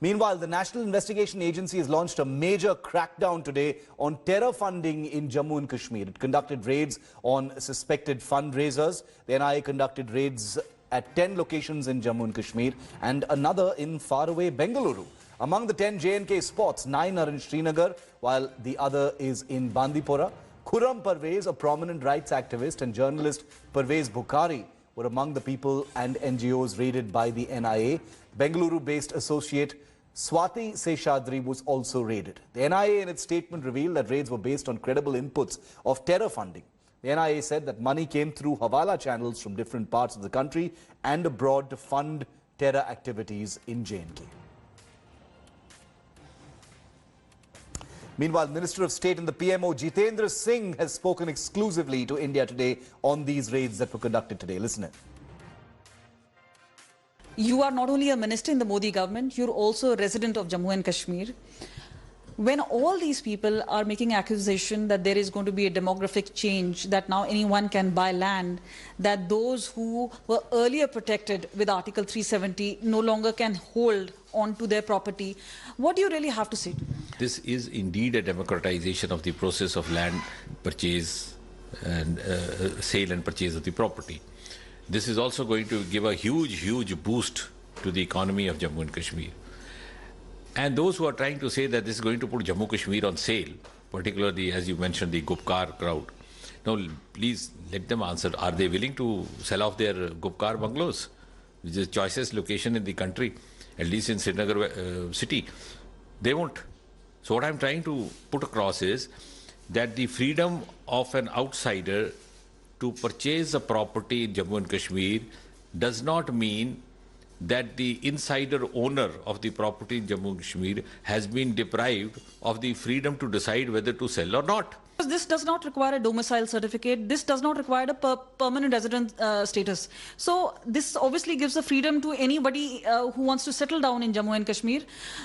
Meanwhile, the National Investigation Agency has launched a major crackdown today on terror funding in Jammu and Kashmir. It conducted raids on suspected fundraisers. The NIA conducted raids at 10 locations in Jammu and Kashmir and another in faraway Bengaluru. Among the 10 J&K spots, 9 are in Srinagar, while the other is in Bandipora. Khurram Parvez, a prominent rights activist, and journalist Parvez Bukhari were among the people and NGOs raided by the NIA. Bengaluru-based associate Swati Seshadri was also raided. The NIA in its statement revealed that raids were based on credible inputs of terror funding. The NIA said that money came through Hawala channels from different parts of the country and abroad to fund terror activities in J&K. Meanwhile, Minister of State and the PMO Jitendra Singh has spoken exclusively to India today on these raids that were conducted today. Listen in. You are not only a minister in the Modi government, you're also a resident of Jammu and Kashmir. When all these people are making accusation that there is going to be a demographic change, that now anyone can buy land, that those who were earlier protected with Article 370 no longer can hold on to their property, what do you really have to say to them? This is indeed a democratization of the process of land purchase and sale and purchase of the property. This is also going to give a huge boost to the economy of Jammu and Kashmir. And those who are trying to say that this is going to put Jammu Kashmir on sale, particularly as you mentioned the Gupkar crowd, now please let them answer. Are they willing to sell off their Gupkar bungalows, which is the choicest location in the country, at least in Srinagar city? They won't. So what I'm trying to put across is that the freedom of an outsider to purchase a property in Jammu and Kashmir does not mean that the insider owner of the property in Jammu and Kashmir has been deprived of the freedom to decide whether to sell or not. This does not require a domicile certificate. This does not require a permanent resident status. So this obviously gives the freedom to anybody who wants to settle down in Jammu and Kashmir.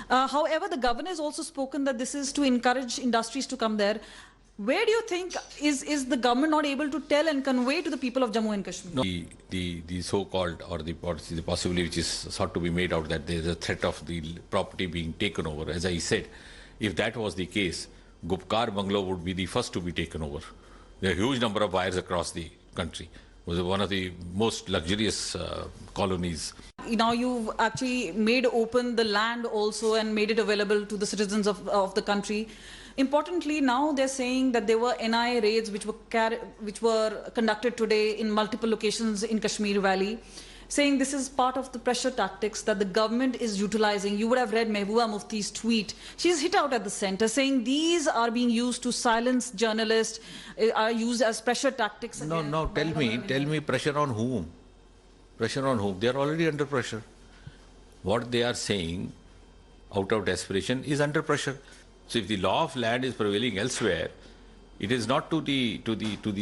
However, the governor has also spoken that this is to encourage industries to come there. Where do you think is the government not able to tell and convey to the people of Jammu and Kashmir? No, the so-called or the possibility which is sought to be made out that there is a threat of the property being taken over. As I said, if that was the case, Gupkar bungalow would be the first to be taken over. There are a huge number of buyers across the country. It was one of the most luxurious colonies. Now you've actually made open the land also and made it available to the citizens of the country. Importantly, now they're saying that there were NIA raids which were conducted today in multiple locations in Kashmir Valley, saying this is part of the pressure tactics that the government is utilizing. You would have read Mehbooba Mufti's tweet. She's hit out at the center, saying these are being used to silence journalists, are used as pressure tactics. No, tell me pressure on whom? Pressure on whom? They are already under pressure. What they are saying out of desperation is under pressure. So if the law of land is prevailing elsewhere, it is not to the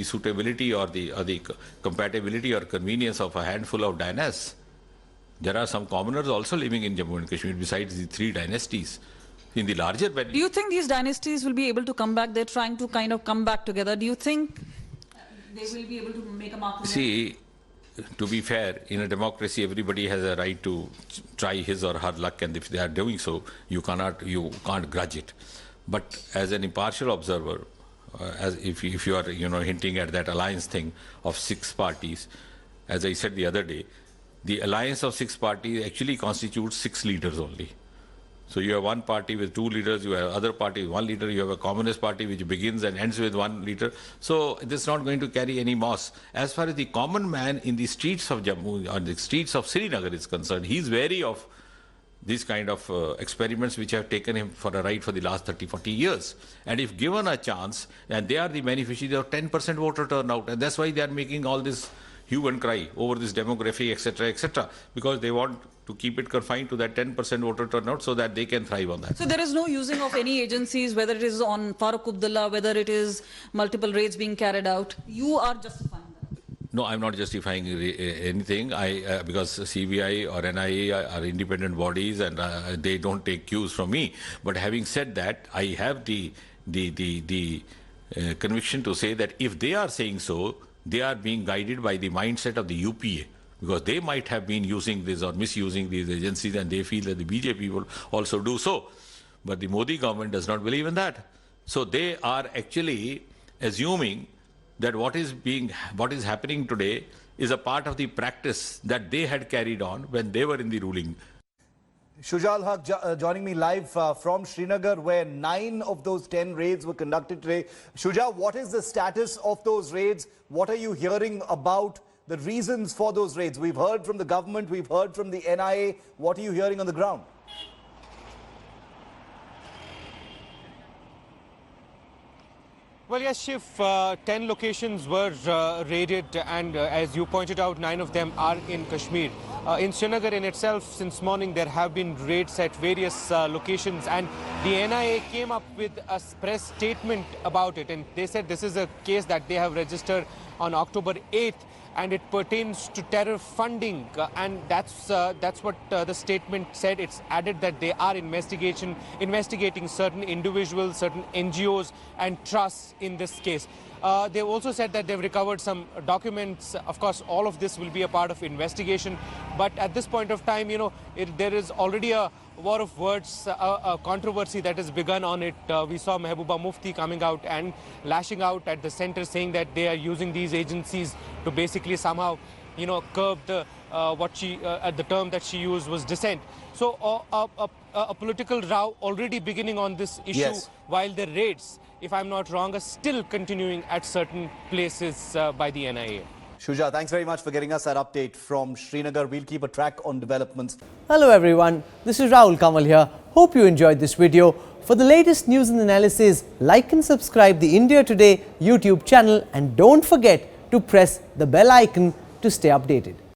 suitability or the compatibility or convenience of a handful of dynasts. There are some commoners also living in Jammu and Kashmir besides the 3 dynasties. In the larger... Do you think these dynasties will be able to come back? They're trying to kind of come back together. Do you think they will be able to make a mark? See, to be fair, in a democracy, everybody has a right to try his or her luck, and if they are doing so, you can't grudge it. But as an impartial observer, as if you are hinting at that alliance thing of 6 parties, as I said the other day, the alliance of 6 parties actually constitutes 6 leaders only. So you have one party with 2 leaders, you have other party with 1 leader, you have a communist party which begins and ends with 1 leader. So this is not going to carry any moss. As far as the common man in the streets of Jammu or the streets of Srinagar is concerned, he is wary of these kind of experiments which have taken him for a ride for the last 30-40 years. And if given a chance, and they are the beneficiaries of 10% voter turnout, and that's why they are making all this hue and cry over this demography, etc., because they want to keep it confined to that 10% voter turnout so that they can thrive on that. So there is no using of any agencies, whether it is on Farooq Abdullah, whether it is multiple raids being carried out. You are justifying that? No, I'm not justifying anything. Because CBI or NIA are independent bodies and they don't take cues from me. But having said that, I have the conviction to say that if they are saying so, they are being guided by the mindset of the UPA. because they might have been using this or misusing these agencies, and they feel that the BJP will also do so. But the Modi government does not believe in that. So they are actually assuming that what is happening today is a part of the practice that they had carried on when they were in the ruling. Shujal Haq joining me live from Srinagar, where 9 of those 10 raids were conducted today. Shuja, what is the status of those raids? What are you hearing about the reasons for those raids? We've heard from the government, we've heard from the NIA. What are you hearing on the ground? Well, yes, Shiv, 10 locations were raided, and as you pointed out, 9 of them are in Kashmir. In Srinagar in itself, since morning, there have been raids at various locations, and the NIA came up with a press statement about it, and they said this is a case that they have registered on October 8th, and it pertains to terror funding, and that's what the statement said. It's added that they are investigating certain individuals, certain NGOs and trusts in this case. They've also said that they've recovered some documents. Of course, all of this will be a part of investigation, but at this point of time, there is already a war of words, a controversy that has begun on it. We saw Mehbooba Mufti coming out and lashing out at the centre, saying that they are using these agencies to basically somehow, curb the the term that she used was dissent. So a political row already beginning on this issue, Yes. while the raids, if I'm not wrong, are still continuing at certain places by the NIA. Shuja, thanks very much for getting us that update from Srinagar. We'll keep a track on developments. Hello everyone, this is Rahul Kamal here. Hope you enjoyed this video. For the latest news and analysis, like and subscribe the India Today YouTube channel, and don't forget to press the bell icon to stay updated.